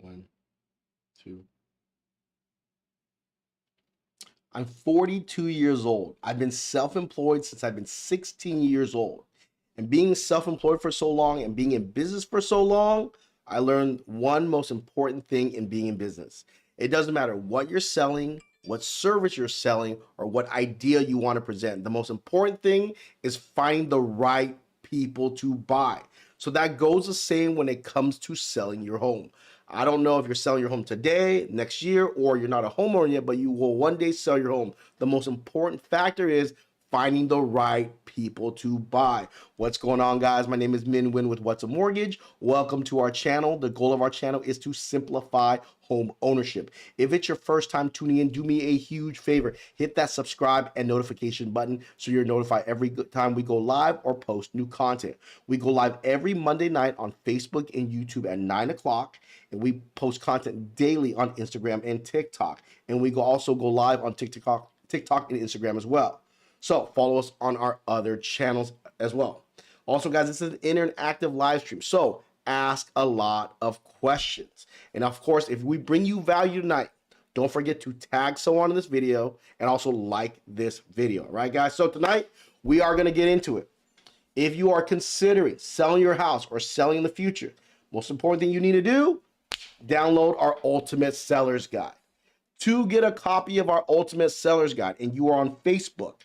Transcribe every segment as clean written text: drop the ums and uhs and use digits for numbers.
One, two. I'm 42 years old. I've been self-employed since I've been 16 years old. And being self-employed for so long and being in business for so long, I learned one most important thing in being in business. It doesn't matter what you're selling, what service you're selling, or what idea you want to present. The most important thing is finding the right people to buy. So that goes the same when it comes to selling your home. I don't know if you're selling your home today, next year, or you're not a homeowner yet, but you will one day sell your home. The most important factor is finding the right people to buy. What's going on, guys? My name is Min Win with What's a Mortgage. Welcome to our channel. The goal of our channel is to simplify home ownership. If it's your first time tuning in, do me a huge favor. Hit that subscribe and notification button so you're notified every time we go live or post new content. We go live every Monday night on Facebook and YouTube at 9 o'clock, and we post content daily on Instagram and TikTok. And we also go live on TikTok and Instagram as well. So follow us on our other channels as well. Also, guys, this is an interactive live stream, so ask a lot of questions. And of course, if we bring you value tonight, don't forget to tag someone in this video and also like this video. All right, guys? So tonight, we are going to get into it. If you are considering selling your house or selling in the future, most important thing you need to do, download our Ultimate Seller's Guide. To get a copy of our Ultimate Seller's Guide, and you are on Facebook,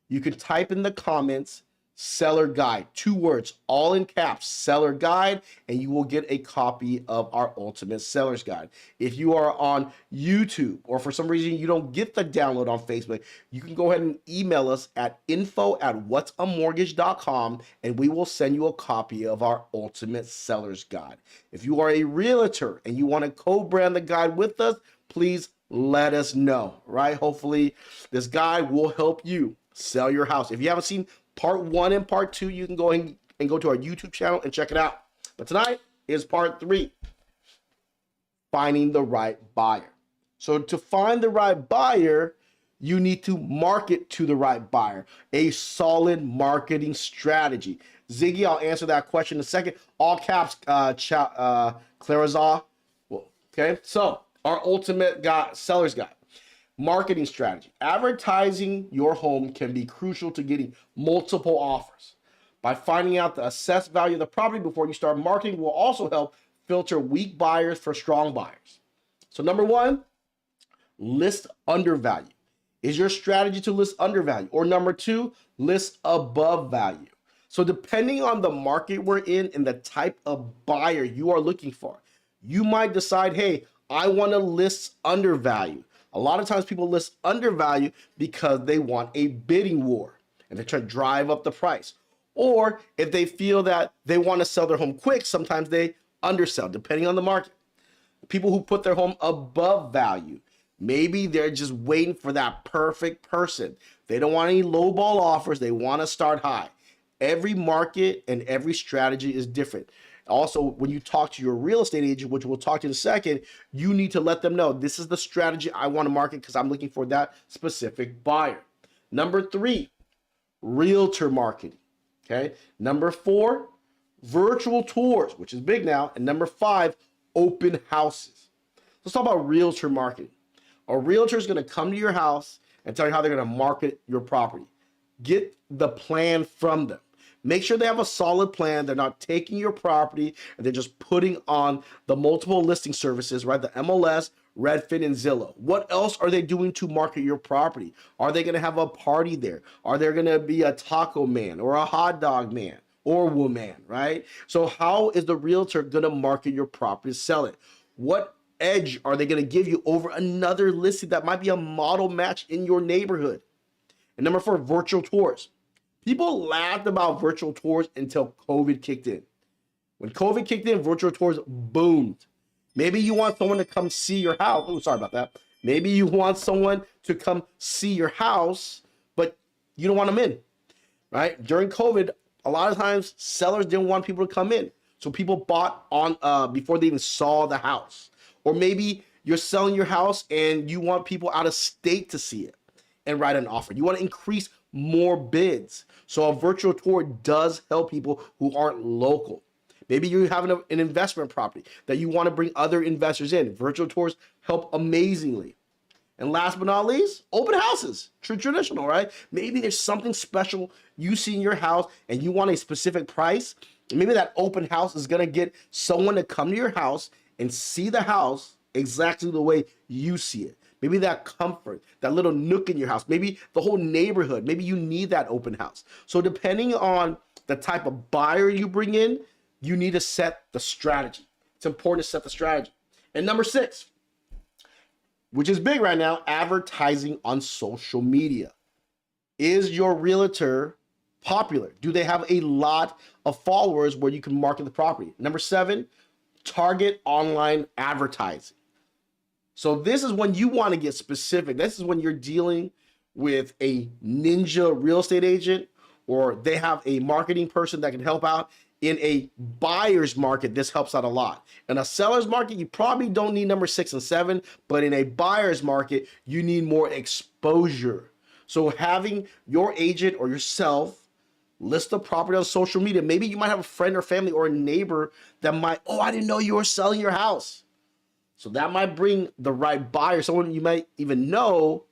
you can type in the comments, Seller Guide, 2 words, all in caps, Seller Guide, and you will get a copy of our Ultimate Seller's Guide. If you are on YouTube or for some reason you don't get the download on Facebook, you can go ahead and email us at info@whatsamortgage.com and we will send you a copy of our Ultimate Seller's Guide. If you are a realtor and you want to co-brand the guide with us, please let us know, right? Hopefully this guide will help you sell your house. If you haven't seen part 1 and part 2, you can go and go to our YouTube channel and check it out. But tonight is part 3, finding the right buyer. So to find the right buyer, you need to market to the right buyer, a solid marketing strategy. Ziggy, I'll answer that question in a second. All caps, Clarazah. Well, okay, so our ultimate seller's guide. Marketing strategy. Advertising your home can be crucial to getting multiple offers. By finding out the assessed value of the property before you start marketing will also help filter weak buyers for strong buyers. So number 1, list undervalue. Is your strategy to list undervalue? Or number 2, list above value. So depending on the market we're in and the type of buyer you are looking for, you might decide, hey, I want to list undervalue. A lot of times people list undervalue because they want a bidding war and they're trying to drive up the price. Or if they feel that they want to sell their home quick, sometimes they undersell, depending on the market. People who put their home above value, maybe they're just waiting for that perfect person. They don't want any lowball offers. They want to start high. Every market and every strategy is different. Also, when you talk to your real estate agent, which we'll talk to in a second, you need to let them know this is the strategy I want to market because I'm looking for that specific buyer. Number 3, realtor marketing. Okay. Number 4, virtual tours, which is big now. And number 5, open houses. Let's talk about realtor marketing. A realtor is going to come to your house and tell you how they're going to market your property. Get the plan from them. Make sure they have a solid plan. They're not taking your property and they're just putting on the multiple listing services, right? The MLS, Redfin, and Zillow. What else are they doing to market your property? Are they going to have a party there? Are there going to be a taco man or a hot dog man or woman, right? So how is the realtor going to market your property to sell it? What edge are they going to give you over another listing that might be a model match in your neighborhood? And number 4, virtual tours. People laughed about virtual tours until COVID kicked in. When COVID kicked in, virtual tours boomed. Maybe you want someone to come see your house. Oh, sorry about that. Maybe you want someone to come see your house, but you don't want them in, right? During COVID, a lot of times sellers didn't want people to come in. So people bought on before they even saw the house. Or maybe you're selling your house and you want people out of state to see it and write an offer. You want to increase more bids. So a virtual tour does help people who aren't local. Maybe you're having an investment property that you want to bring other investors in. Virtual tours help amazingly. And last but not least, open houses. Traditional, right? Maybe there's something special you see in your house and you want a specific price. Maybe that open house is going to get someone to come to your house and see the house exactly the way you see it. Maybe that comfort, that little nook in your house, maybe the whole neighborhood, maybe you need that open house. So depending on the type of buyer you bring in, you need to set the strategy. It's important to set the strategy. And number 6, which is big right now, advertising on social media. Is your realtor popular? Do they have a lot of followers where you can market the property? Number 7, target online advertising. So this is when you want to get specific. This is when you're dealing with a ninja real estate agent, or they have a marketing person that can help out. In a buyer's market, this helps out a lot. In a seller's market, you probably don't need number 6 and 7, but in a buyer's market, you need more exposure. So having your agent or yourself list the property on social media. Maybe you might have a friend or family or a neighbor that might, oh, I didn't know you were selling your house. So that might bring the right buyer, someone you might even know,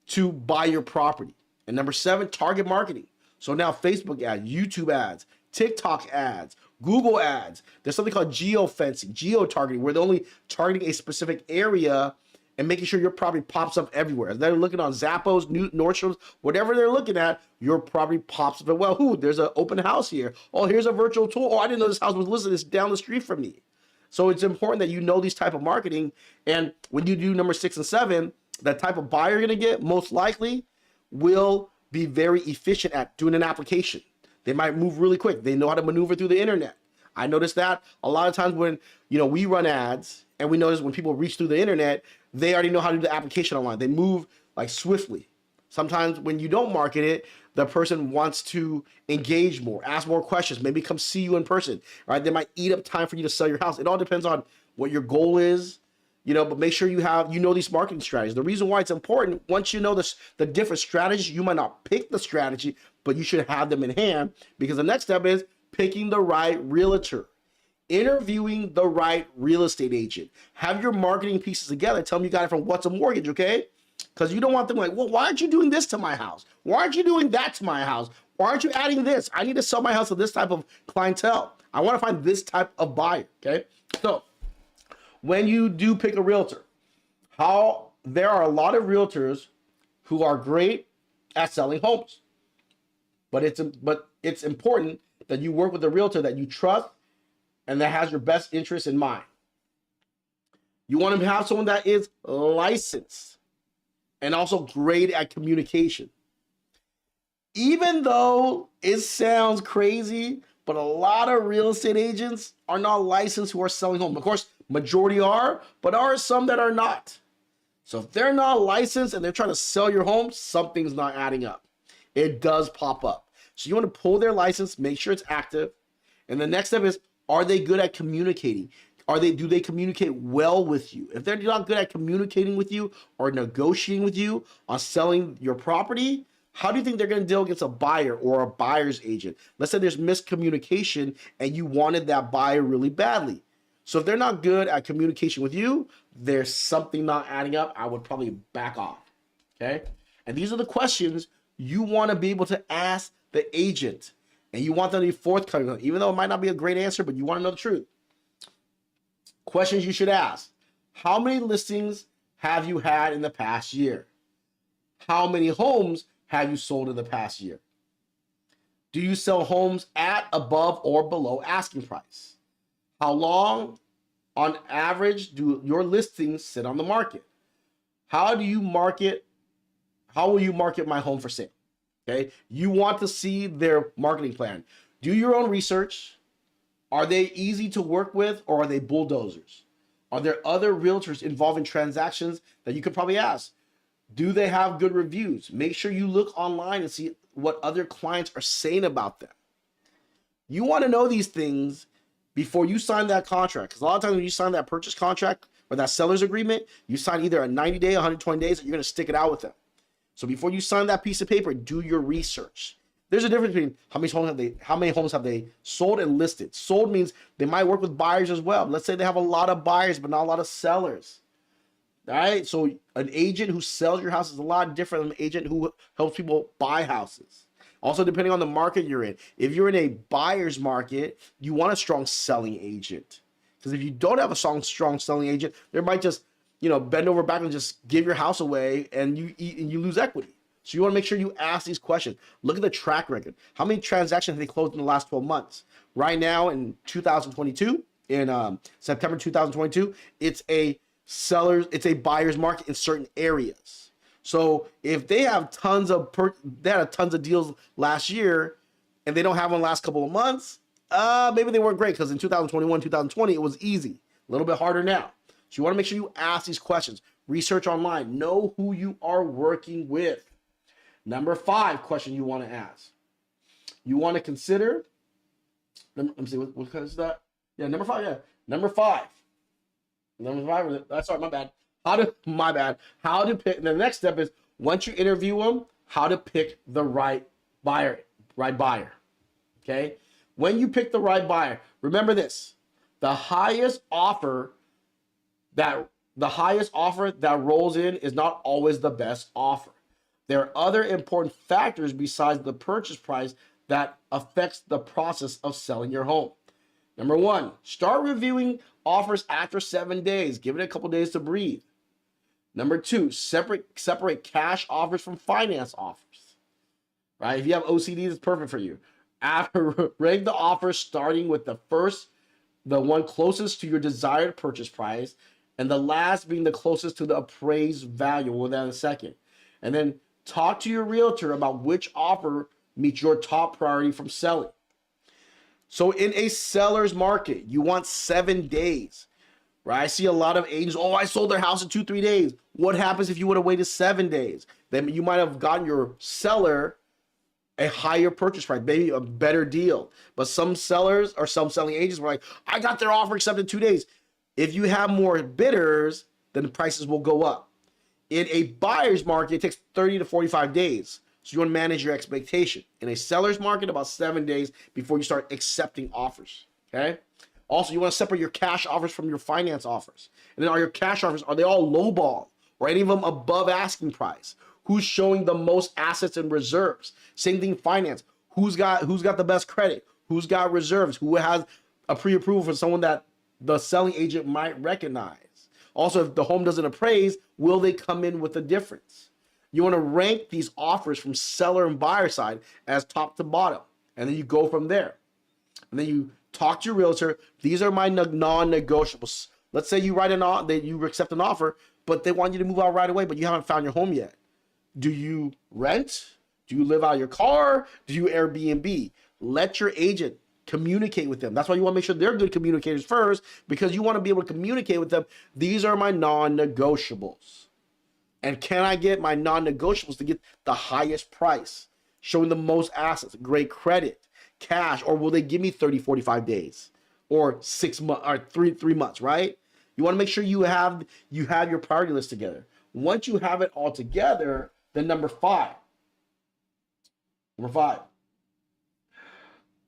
to buy your property. And number 7, target marketing. So now Facebook ads, YouTube ads, TikTok ads, Google ads. There's something called geofencing, geo-targeting, where they're only targeting a specific area and making sure your property pops up everywhere. As they're looking on Zappos, Nordstroms, whatever they're looking at, your property pops up. Well, there's an open house here. Oh, here's a virtual tour. Oh, I didn't know this house was listed. It's down the street from me. So it's important that you know these type of marketing. And when you do number 6 and 7, the type of buyer you're going to get most likely will be very efficient at doing an application. They might move really quick. They know how to maneuver through the internet. I noticed that a lot of times when, we run ads and we notice when people reach through the internet, they already know how to do the application online. They move like swiftly. Sometimes when you don't market it, the person wants to engage more, ask more questions, maybe come see you in person, right? They might eat up time for you to sell your house. It all depends on what your goal is, but make sure you know these marketing strategies. The reason why it's important, once you know the different strategies, you might not pick the strategy, but you should have them in hand, because the next step is picking the right realtor, interviewing the right real estate agent. Have your marketing pieces together. Tell them you got it from What's a Mortgage, okay? Because you don't want them like, well, why aren't you doing this to my house? Why aren't you doing that to my house? Why aren't you adding this? I need to sell my house to this type of clientele. I want to find this type of buyer, okay? So when you do pick a realtor, there are a lot of realtors who are great at selling homes. But it's important that you work with a realtor that you trust and that has your best interest in mind. You want to have someone that is licensed and also great at communication. Even though it sounds crazy, but a lot of real estate agents are not licensed who are selling homes. Of course, majority are, but there are some that are not. So if they're not licensed and they're trying to sell your home, something's not adding up. It does pop up. So you want to pull their license, make sure it's active. And the next step is, are they good at communicating? Do they communicate well with you? If they're not good at communicating with you or negotiating with you on selling your property, how do you think they're going to deal against a buyer or a buyer's agent? Let's say there's miscommunication and you wanted that buyer really badly. So if they're not good at communication with you, there's something not adding up. I would probably back off, okay? And these are the questions you want to be able to ask the agent, and you want them to be forthcoming, even though it might not be a great answer, but you want to know the truth. Questions you should ask: how many listings have you had in the past year? How many homes have you sold in the past year? Do you sell homes at, above, or below asking price? How long, on average, do your listings sit on the market? How will you market my home for sale? Okay, you want to see their marketing plan. Do your own research. Are they easy to work with, or are they bulldozers? Are there other realtors involved in transactions that you could probably ask? Do they have good reviews? Make sure you look online and see what other clients are saying about them. You want to know these things before you sign that contract, because a lot of times when you sign that purchase contract or that seller's agreement, you sign either a 90-day, 120 days, or you're going to stick it out with them. So before you sign that piece of paper, do your research. There's a difference between how many homes have they sold and listed. Sold means they might work with buyers as well. Let's say they have a lot of buyers, but not a lot of sellers. All right. So an agent who sells your house is a lot different than an agent who helps people buy houses. Also, depending on the market you're in. If you're in a buyer's market, you want a strong selling agent. Because if you don't have a strong selling agent, they might just, bend over back and just give your house away and you lose equity. So you want to make sure you ask these questions. Look at the track record. How many transactions have they closed in the last 12 months? Right now in 2022, in September 2022, it's a buyer's market in certain areas. So if they have tons of deals last year and they don't have one last couple of months, maybe they weren't great, because in 2021, 2020, it was easy. A little bit harder now. So you want to make sure you ask these questions. Research online. Know who you are working with. Number 5 question you want to ask. You want to consider, let me see, what is that? Yeah, number 5, yeah. Number 5. Sorry, my bad. How to pick, the next step is, once you interview them, how to pick the right buyer. Okay? When you pick the right buyer, remember this: the highest offer that rolls in is not always the best offer. There are other important factors besides the purchase price that affects the process of selling your home. Number 1, start reviewing offers after 7 days. Give it a couple days to breathe. Number 2, separate cash offers from finance offers. Right? If you have OCD, it's perfect for you. Rank the offers starting with the one closest to your desired purchase price, and the last being the closest to the appraised value. We'll do that in a second. And then talk to your realtor about which offer meets your top priority from selling. So in a seller's market, you want 7 days, right? I see a lot of agents, I sold their house in 2-3 days. What happens if you would have waited 7 days? Then you might have gotten your seller a higher purchase price, maybe a better deal. But some sellers or some selling agents were like, I got their offer accepted in 2 days. If you have more bidders, then the prices will go up. In a buyer's market, it takes 30 to 45 days. So you want to manage your expectation. In a seller's market, about 7 days before you start accepting offers. Okay. Also, you want to separate your cash offers from your finance offers. And then, are your cash offers, are they all lowball, or any of them above asking price? Who's showing the most assets and reserves? Same thing, finance. Who's got the best credit? Who's got reserves? Who has a pre-approval for someone that the selling agent might recognize? Also, if the home doesn't appraise, will they come in with a difference? You want to rank these offers from seller and buyer side as top to bottom. And then you go from there. And then you talk to your realtor. These are my non-negotiables. Let's say you you accept an offer, but they want you to move out right away, but you haven't found your home yet. Do you rent? Do you live out of your car? Do you Airbnb? Let your agent communicate with them. That's why you want to make sure they're good communicators first, because you want to be able to communicate with them. These are my non-negotiables. And can I get my non-negotiables to get the highest price, showing the most assets, great credit, cash, or will they give me 30, 45 days or 6 months or three months, right? You want to make sure you have your priority list together. Once you have it all together, then number 5,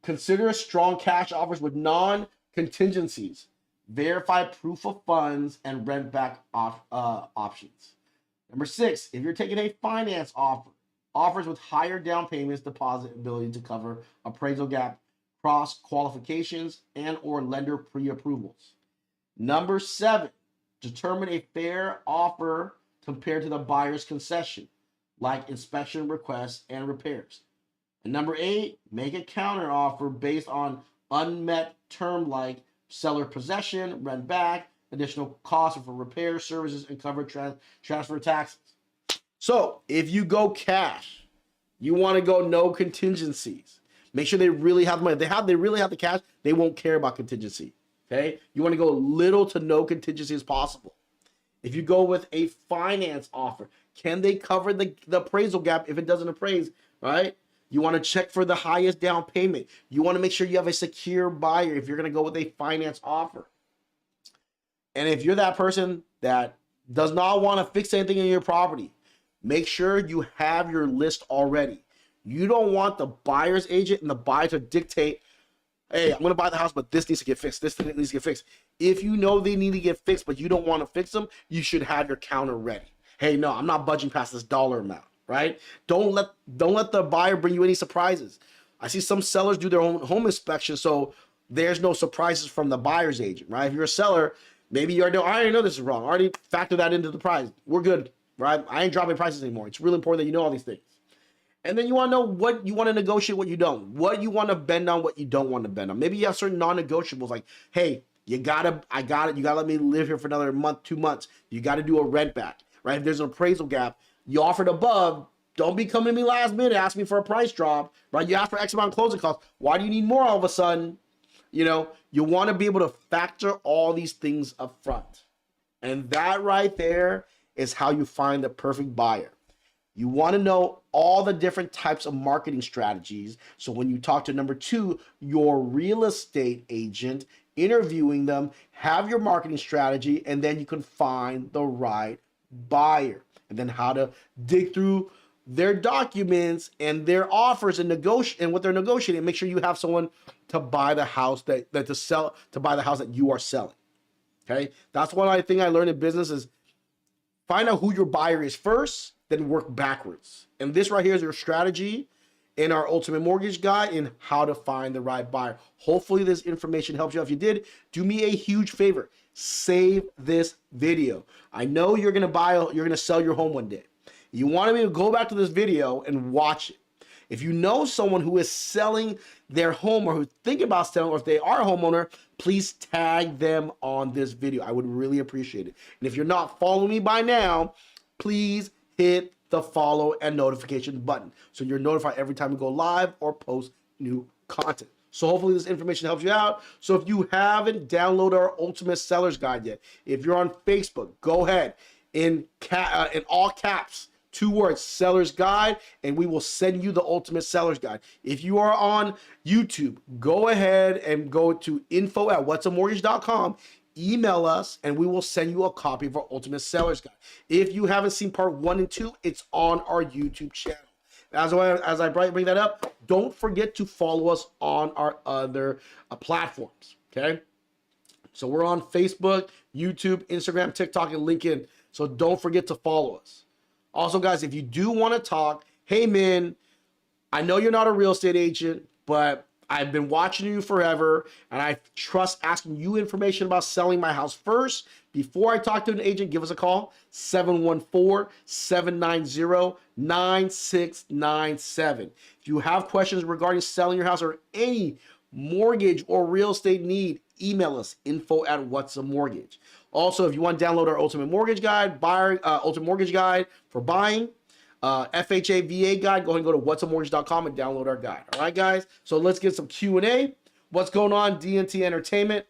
consider strong cash offers with non-contingencies. Verify proof of funds and rent back options. Number 6, if you're taking a finance offer, offers with higher down payments, deposit ability to cover appraisal gap, cross qualifications, and or lender pre-approvals. Number 7, determine a fair offer compared to the buyer's concession, like inspection requests and repairs. And number 8, make a counter offer based on unmet term like seller possession, rent back, additional costs for repair services, and cover transfer taxes. So if you go cash, you want to go no contingencies. Make sure they really have the money. If they really have the cash, they won't care about contingency. Okay? You want to go little to no contingency as possible. If you go with a finance offer, can they cover the appraisal gap if it doesn't appraise, right? You want to check for the highest down payment. You want to make sure you have a secure buyer if you're going to go with a finance offer. And if you're that person that does not want to fix anything in your property, make sure you have your list already. You don't want the buyer's agent and the buyer to dictate, hey, I'm going to buy the house, but this needs to get fixed. This needs to get fixed. If you know they need to get fixed, but you don't want to fix them, you should have your counter ready. Hey, no, I'm not budging past this dollar amount, right? Don't let the buyer bring you any surprises. I see some sellers do their own home inspection, so there's no surprises from the buyer's agent, right? If you're a seller, maybe you already know, I already know this is wrong. I already factor that into the price. We're good, right? I ain't dropping prices anymore. It's really important that you know all these things. And then you want to know what you want to negotiate, what you don't. What you want to bend on, what you don't want to bend on. Maybe you have certain non-negotiables like, hey, you gotta let me live here for another month, 2 months. You gotta do a rent back, right? If there's an appraisal gap, you offered above, don't be coming to me last minute, ask me for a price drop, right? You ask for X amount of closing costs. Why do you need more all of a sudden? You know, you want to be able to factor all these things up front. And that right there is how you find the perfect buyer. You want to know all the different types of marketing strategies. So when you talk to number 2, your real estate agent, interviewing them, have your marketing strategy, and then you can find the right buyer. And then how to dig through their documents and their offers and negotiate and what they're negotiating. Make sure you have someone to buy the house to buy the house that you are selling. Okay, that's one thing I learned in business is find out who your buyer is first, then work backwards. And this right here is your strategy in our Ultimate Mortgage Guide in how to find the right buyer. Hopefully this information helps you. If you did, do me a huge favor. Save this video. I know you're gonna sell your home one day. You want to go back to this video and watch it. If you know someone who is selling their home or who's thinking about selling, or if they are a homeowner, please tag them on this video. I would really appreciate it. And if you're not following me by now, please hit the follow and notification button so you're notified every time we go live or post new content. So hopefully this information helps you out. So if you haven't downloaded our Ultimate Seller's Guide yet, if you're on Facebook, go ahead in all caps, 2 words, Seller's Guide, and we will send you the Ultimate Seller's Guide. If you are on YouTube, go ahead and go to info@whatsamortgage.com. Email us, and we will send you a copy of our Ultimate Seller's Guide. If you haven't seen part 1 and 2, it's on our YouTube channel. As I bring that up, don't forget to follow us on our other platforms, okay? So we're on Facebook, YouTube, Instagram, TikTok, and LinkedIn. So don't forget to follow us. Also, guys, if you do want to talk, hey, man, I know you're not a real estate agent, but I've been watching you forever, and I trust asking you information about selling my house first. Before I talk to an agent, give us a call, 714-790-9697. If you have questions regarding selling your house or any mortgage or real estate need, email us, info@whatsamortgage. Also, if you want to download our Ultimate Mortgage Guide, Ultimate Mortgage Guide for buying, FHA VA guide, go ahead and go to whatsamortgage.com and download our guide. All right, guys. So let's get some Q&A. What's going on, DNT Entertainment?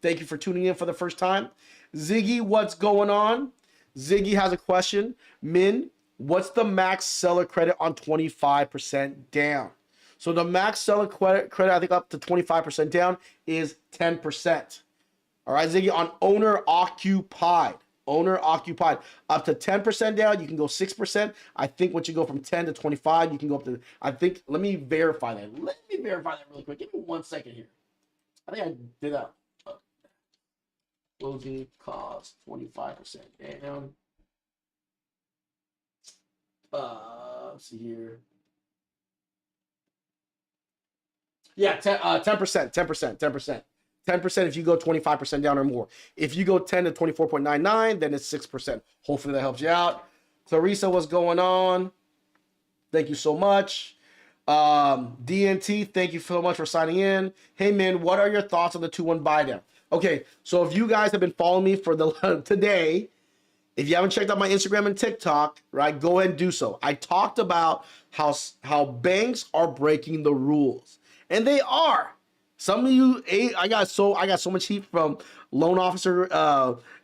Thank you for tuning in for the first time. Ziggy, what's going on? Ziggy has a question. Min, what's the max seller credit on 25% down? So the max seller credit, I think up to 25% down is 10%. All right, Ziggy, on owner occupied. Owner occupied. Up to 10% down, you can go 6%. I think once you go from 10 to 25, you can go up to, I think, let me verify that. Let me verify that really quick. Give me 1 second here. I think I did that. Closing cost, 25% down. Let's see here. Yeah, 10%. 10% if you go 25% down or more. If you go 10 to 24.99, then it's 6%. Hopefully that helps you out. Clarissa, what's going on? Thank you so much. DNT, thank you so much for signing in. Hey, man, what are your thoughts on the 2-1 buy down? Okay, so if you guys have been following me for today, if you haven't checked out my Instagram and TikTok, right, go ahead and do so. I talked about how banks are breaking the rules, and they are. Some of you, I got so much heat from loan officer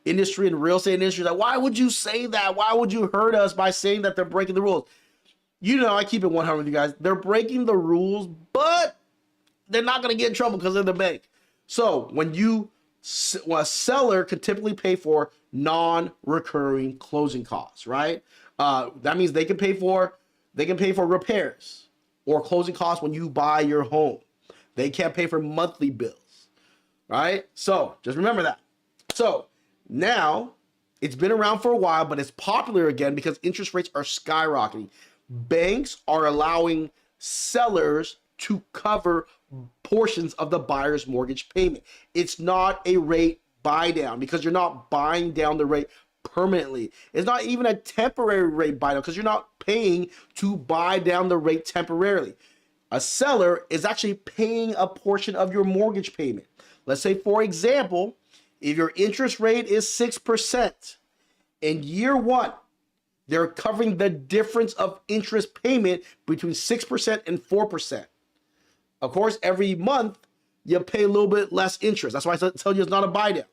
industry and real estate industry. Like, why would you say that? Why would you hurt us by saying that they're breaking the rules? You know, I keep it 100 with you guys. They're breaking the rules, but they're not going to get in trouble because they're the bank. So when a seller could typically pay for non-recurring closing costs, right? That means they can pay for repairs. or closing costs when you buy your home. They can't pay for monthly bills, right? So just remember that. So now it's been around for a while, but it's popular again because interest rates are skyrocketing. Banks are allowing sellers to cover portions of the buyer's mortgage payment. It's not a rate buy down because you're not buying down the rate permanently. It's not even a temporary rate buy down because you're not paying to buy down the rate temporarily. A seller is actually paying a portion of your mortgage payment. Let's say, for example, if your interest rate is 6%, in year one, they're covering the difference of interest payment between 6% and 4%. Of course, every month, you pay a little bit less interest. That's why I tell you it's not a buy down.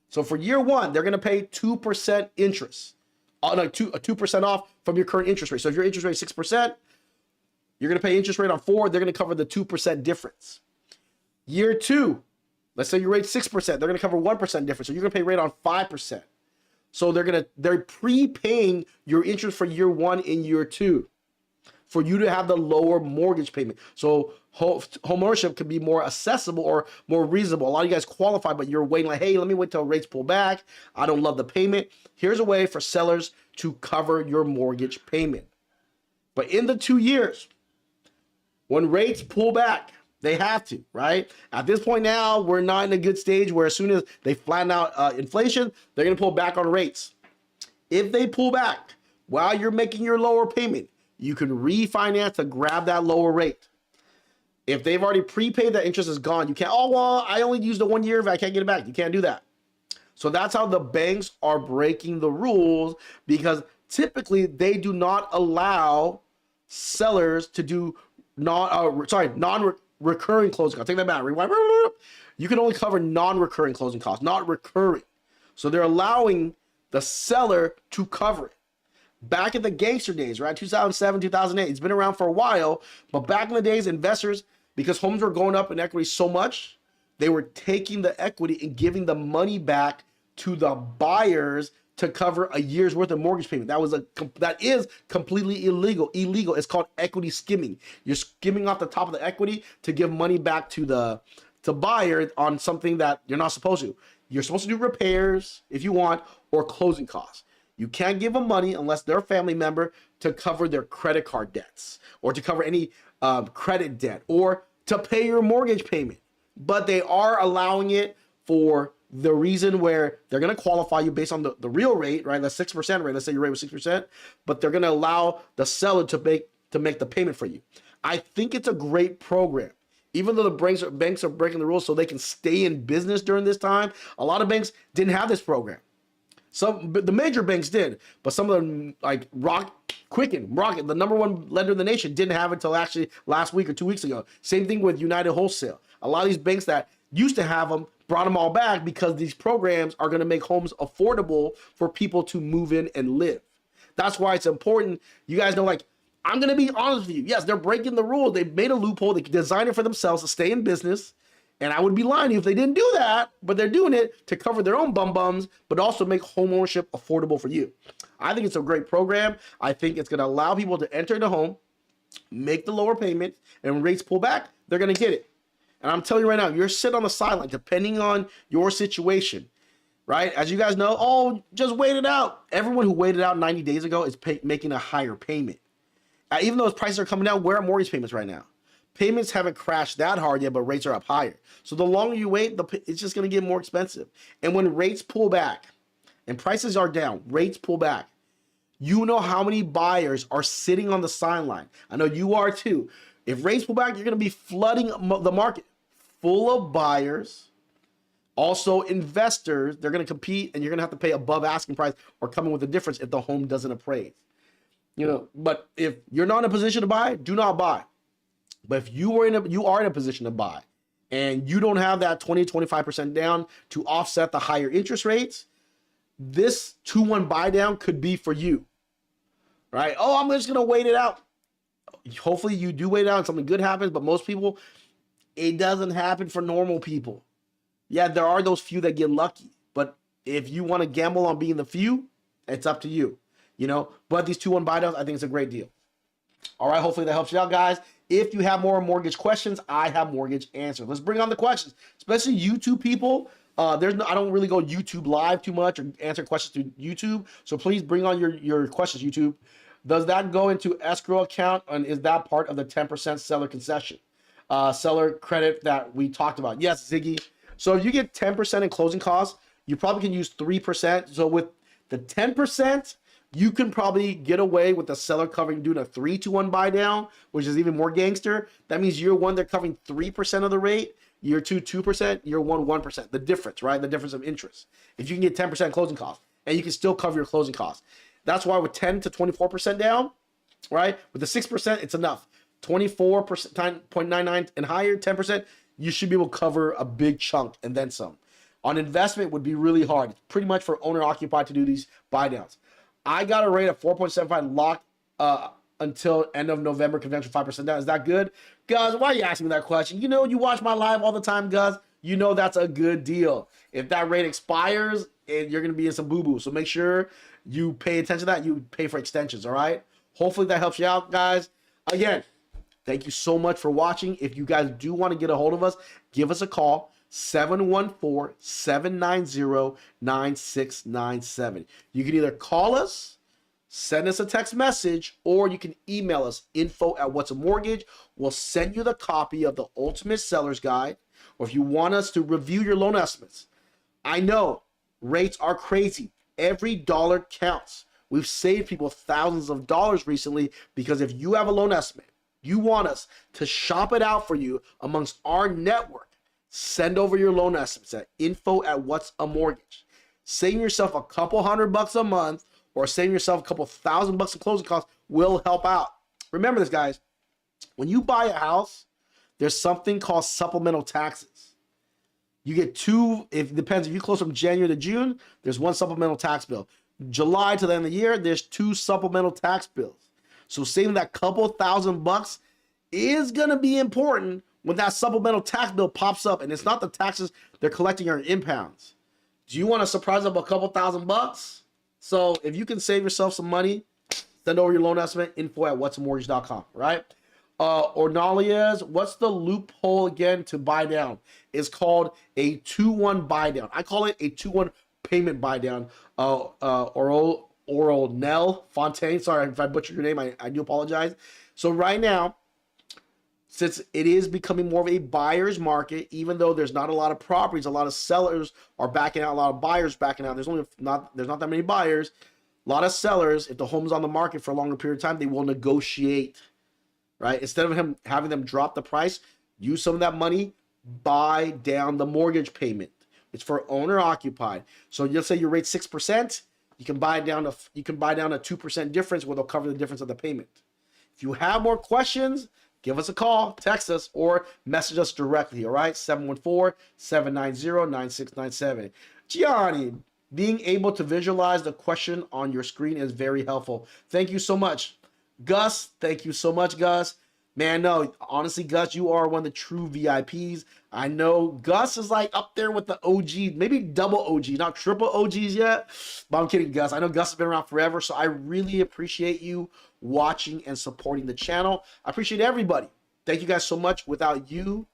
So for year one, they're going to pay 2% interest, 2% off from your current interest rate. So if your interest rate is 6%, you're going to pay interest rate on 4, they're going to cover the 2% difference. Year two, let's say your rate 6%, they're going to cover 1% difference. So you're going to pay rate on 5%. So they're prepaying your interest for year one and year two for you to have the lower mortgage payment. So home ownership can be more accessible or more reasonable. A lot of you guys qualify, but you're waiting like, hey, let me wait till rates pull back. I don't love the payment. Here's a way for sellers to cover your mortgage payment. But in the 2 years, when rates pull back, they have to, right? At this point now, we're not in a good stage where as soon as they flatten out inflation, they're going to pull back on rates. If they pull back while you're making your lower payment, you can refinance to grab that lower rate. If they've already prepaid, that interest is gone. You can't, oh, well, I only used the 1 year if I can't get it back. You can't do that. So that's how the banks are breaking the rules because typically they do not allow sellers to do non-recurring closing costs. Take that back. Rewind. You can only cover non-recurring closing costs, not recurring. So they're allowing the seller to cover it. Back in the gangster days, right? 2007, 2008. It's been around for a while, but back in the days, investors, because homes were going up in equity so much, they were taking the equity and giving the money back to the buyers to cover a year's worth of mortgage payment. That is completely illegal. It's called equity skimming. You're skimming off the top of the equity to give money back to the buyer on something that you're not supposed to. You're supposed to do repairs if you want or closing costs. You can't give them money unless they're a family member to cover their credit card debts or to cover any credit debt or to pay your mortgage payment. But they are allowing it for the reason where they're going to qualify you based on the real rate, right? The 6% rate. Let's say your rate was 6%, but they're going to allow the seller to make the payment for you. I think it's a great program. Even though the banks are breaking the rules so they can stay in business during this time, a lot of banks didn't have this program. The major banks did, but some of them like Rocket, the number one lender in the nation, didn't have it until actually last week or 2 weeks ago. Same thing with United Wholesale. A lot of these banks that used to have them brought them all back because these programs are going to make homes affordable for people to move in and live. That's why it's important. You guys know, like, I'm going to be honest with you. Yes, they're breaking the rules. They made a loophole. They designed it for themselves to stay in business. And I would be lying to you if they didn't do that, but they're doing it to cover their own bums, but also make home ownership affordable for you. I think it's a great program. I think it's going to allow people to enter the home, make the lower payment, and when rates pull back, they're going to get it. And I'm telling you right now, you're sitting on the sideline, depending on your situation, right? As you guys know, oh, just wait it out. Everyone who waited out 90 days ago is making a higher payment. Even though prices are coming down, where are mortgage payments right now? Payments haven't crashed that hard yet, but rates are up higher. So the longer you wait, it's just going to get more expensive. And when rates pull back and prices are down, rates pull back, you know how many buyers are sitting on the sideline. I know you are too. If rates pull back, you're going to be flooding the market full of buyers. Also, investors, they're going to compete and you're going to have to pay above asking price or come in with a difference if the home doesn't appraise. But if you're not in a position to buy, do not buy. But if you are in a position to buy and you don't have that 20-25% down to offset the higher interest rates, this 2-1 buy down could be for you, right? Oh, I'm just going to wait it out. Hopefully you do wait it out and something good happens, but most people, it doesn't happen for normal people. Yeah, there are those few that get lucky, but if you want to gamble on being the few, it's up to you, But these 2-1 buy downs, I think it's a great deal. All right, hopefully that helps you out, guys. If you have more mortgage questions, I have mortgage answers. Let's bring on the questions, especially YouTube people. I don't really go YouTube live too much or answer questions through YouTube. So please bring on your questions, YouTube. Does that go into escrow account, and is that part of the 10% seller concession? Seller credit that we talked about. Yes, Ziggy. So if you get 10% in closing costs, you probably can use 3%. So with the 10%, you can probably get away with the seller covering doing a 3-to-1 buy down, which is even more gangster. That means year one, they're covering 3% of the rate. Year two, 2%. Year one, 1%. The difference, right? The difference of interest. If you can get 10% closing costs, and you can still cover your closing costs. That's why with 10 to 24% down, right? With the 6%, it's enough. 24%, 0.99 and higher, 10%, you should be able to cover a big chunk and then some. On investment would be really hard. It's pretty much for owner occupied to do these buy downs. I got a rate of 4.75 locked until end of November, conventional 5% down. Is that good? Gus, why are you asking me that question? You know, you watch my live all the time, Gus. You know that's a good deal. If that rate expires, you're going to be in some boo-boo. So make sure you pay attention to that. You pay for extensions, all right? Hopefully that helps you out, guys. Again, thank you so much for watching. If you guys do want to get a hold of us, give us a call. 714-790-9697. You can either call us, send us a text message, or you can email us, info@whatsamortgage. We'll send you the copy of the Ultimate Seller's Guide, or if you want us to review your loan estimates. I know rates are crazy. Every dollar counts. We've saved people thousands of dollars recently because if you have a loan estimate, you want us to shop it out for you amongst our network, send over your loan estimates at info@whatsamortgage. Saving yourself a couple $100 a month or saving yourself a couple $1,000 in closing costs will help out. Remember this, guys. When you buy a house, there's something called supplemental taxes. You get two, it depends. If you close from January to June, there's one supplemental tax bill. July to the end of the year, there's two supplemental tax bills. So saving that couple $1,000 is going to be important when that supplemental tax bill pops up, and it's not the taxes they're collecting are in impounds. Do you want to surprise them a couple $1,000? So if you can save yourself some money, send over your loan estimate, info@whatsamortgage.com, right? Ornalias, what's the loophole again to buy down? It's called a 2-1 buy down. I call it a 2-1 payment buy down. Oral Nell Fontaine, sorry if I butchered your name, I do apologize. So right now, since it is becoming more of a buyer's market, even though there's not a lot of properties, a lot of sellers are backing out, a lot of buyers backing out. There's not that many buyers. A lot of sellers, if the home's on the market for a longer period of time, they will negotiate, right? Instead of having them drop the price, use some of that money, buy down the mortgage payment. It's for owner occupied. So you'll say your rate 6%, you can buy down a 2% difference where they'll cover the difference of the payment. If you have more questions, give us a call, text us, or message us directly, all right? 714-790-9697. Gianni, being able to visualize the question on your screen is very helpful. Thank you so much. Gus, thank you so much, Gus. Man, no, honestly, Gus, you are one of the true VIPs. I know Gus is like up there with the OG, maybe double OG, not triple OGs yet. But I'm kidding, Gus. I know Gus has been around forever, so I really appreciate you watching and supporting the channel. I appreciate everybody. Thank you guys so much. Without you,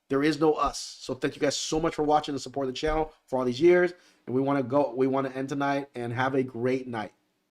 there is no us. So thank you guys so much for watching and supporting the channel for all these years. And we want to end tonight and have a great night.